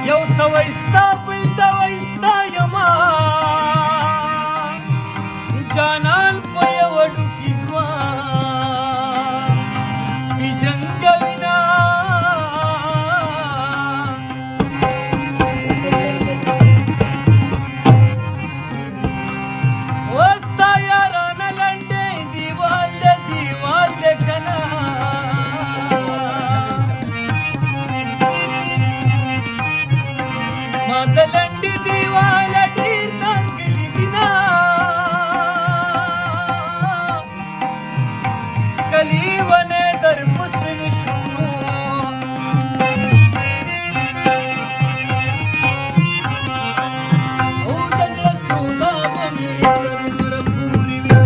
یو ته وایستا بل ته وایستا یما جانان په یو ډوکي دوه سپي جنګوینا وستا یارانه لنډې دیوال دی کنه ما د لنډې دیواله ډېر تنګلي دينا کلی ونه در پسې نشو او د زړه سودا به مې تر عمره پورې وینا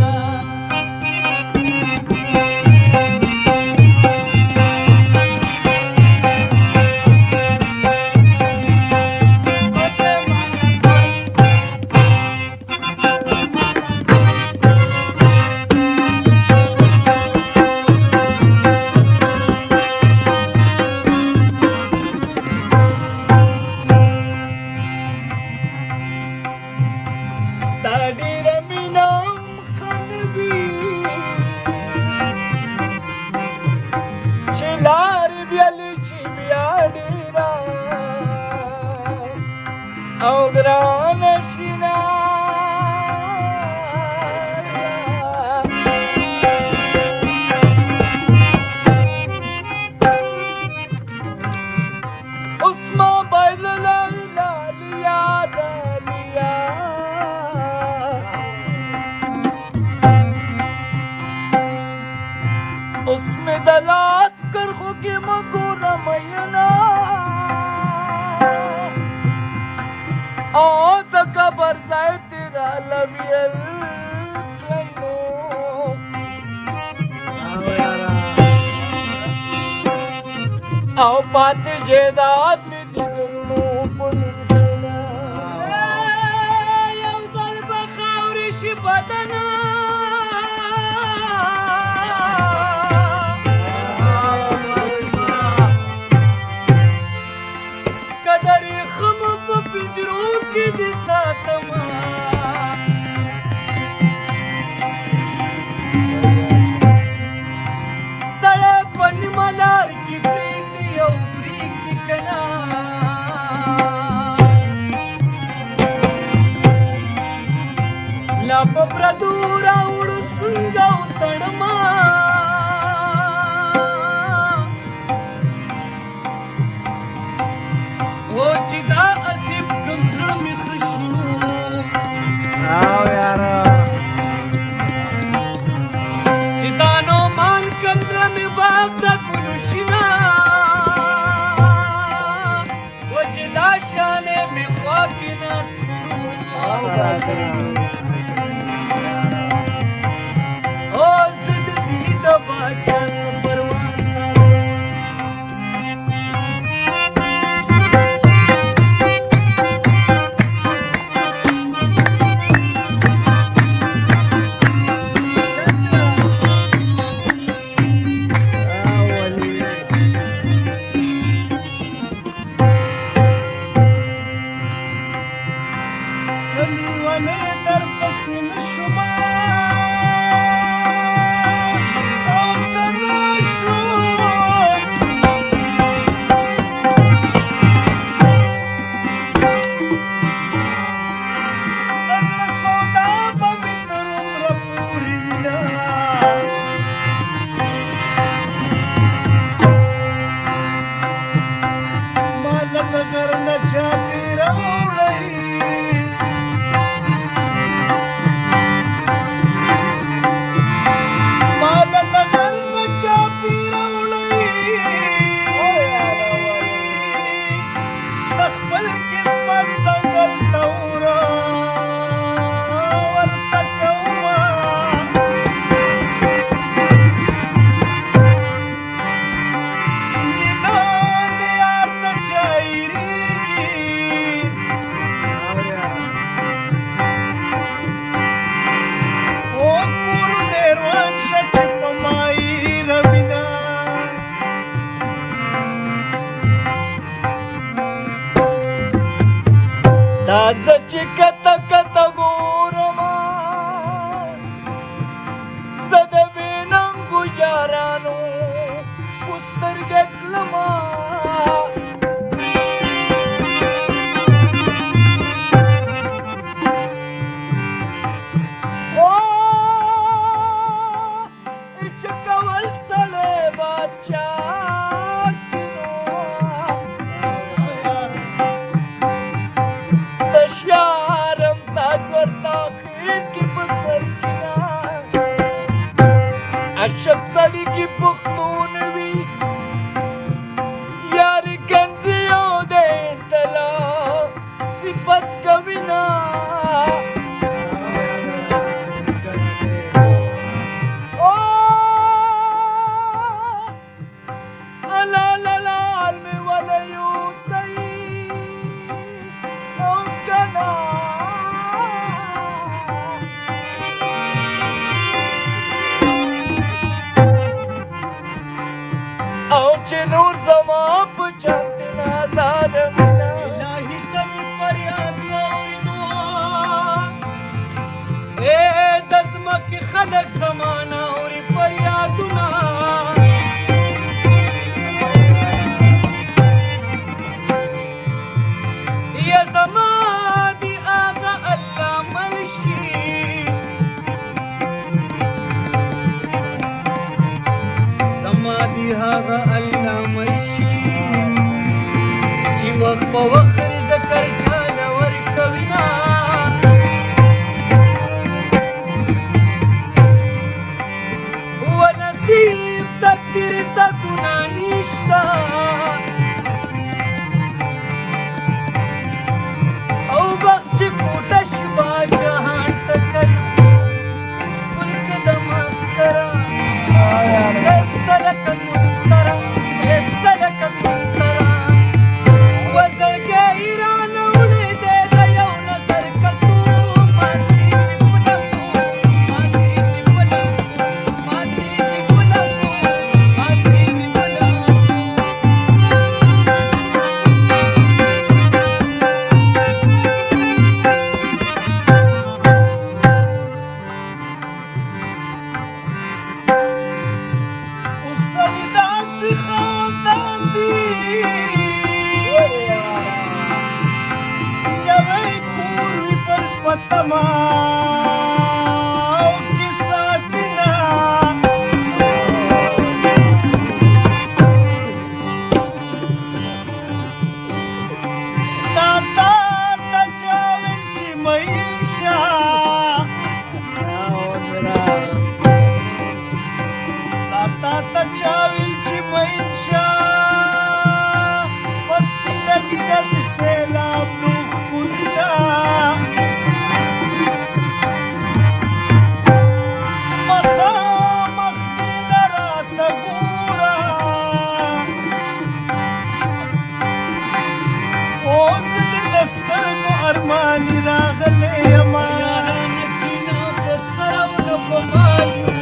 او ګرانه شینا اوس ما بایلله لالیا دالیا اوس مې د لاس کرښو کې مه ګوره مینا او د قبر ځای تیرا لویل کړینو او پاتې جیدات مې د درنو په نوم کړه یو ځل به خاورې شي بدنه دي ساتما سړی په نیمه لار کې پرېږدي او پرېږدي که نه لا په پردو راوړو څنګه وتړمه و چې دا اسیب کوم زړه مې ښه شو او یاره چې دا نو مان کوم زړه مې باغ د ګلو شینه و چې دا شانې مې خوا کې ناسونو او زه د دې د باچا څه پروا کلی ونه राजाची कथा कथा गोरमा सदवेनंगु यारानो पुस्तर घेतलमा ओ इचकवल सले बाचा तशारम ताजवर ताखीर की बसर किनार अशक सली की पुख्तूनवी यार कंजियों दे तला सिपत कविना ओ अला लाल में वाले यूसई नूर जमा पुचंत नाजार मिला इलाही कमी फरियाद और दुआ ए दस्म की खलक समाना और फरियादुना ये समादी आगा अल्लाह मर्शी समादी आगा अल्लाह मर्शी जी वक्त बवक्त ذکر چاله ورکوینا ونصیب تقدیر تا گنا نیشتا او بخش کوٹش با جهان تکر اس ملک دماسترا خستلک منترا خستلک منترا चाविलची मैंशा मस्तीला गिरा दिसेला दुख पुजला मखा मखीला रात गुरा ओज दे दस्तरगो अरमानी रागले अमान किना बसरव न पमालियो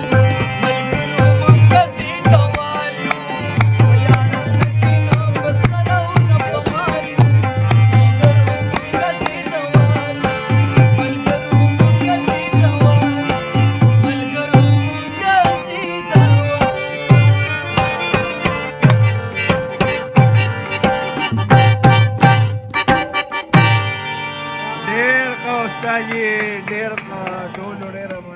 ढेर का